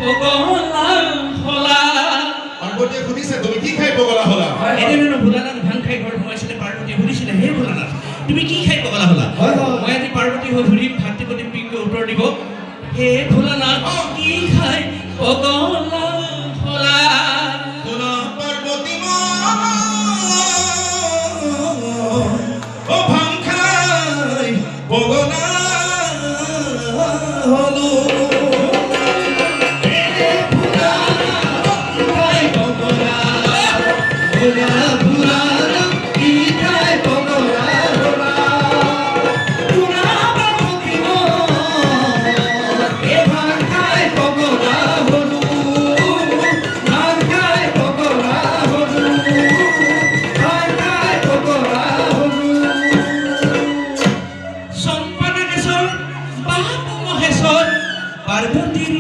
পগলা হলা পাৰ্বতীয়ে সুধিছে তুমি কি খাই পগলা হলা এনেনো ভোলানাথ ভাং খাই ঘৰ সোমাইছিলে পাৰ্বতীয়ে সুধিছিলে হে ভোলানাথ তুমি কি খাই পগলা হলা মই আজি পাৰ্বতী হৈ সুধিম ভাতৃপতি পিংকে উত্তৰ দিব হে ভোলানাথ কি খাই পগলা হলা শুনা পাৰ্বতী ও ভাং খাই পগলা হলো পাৰ্বতীৰ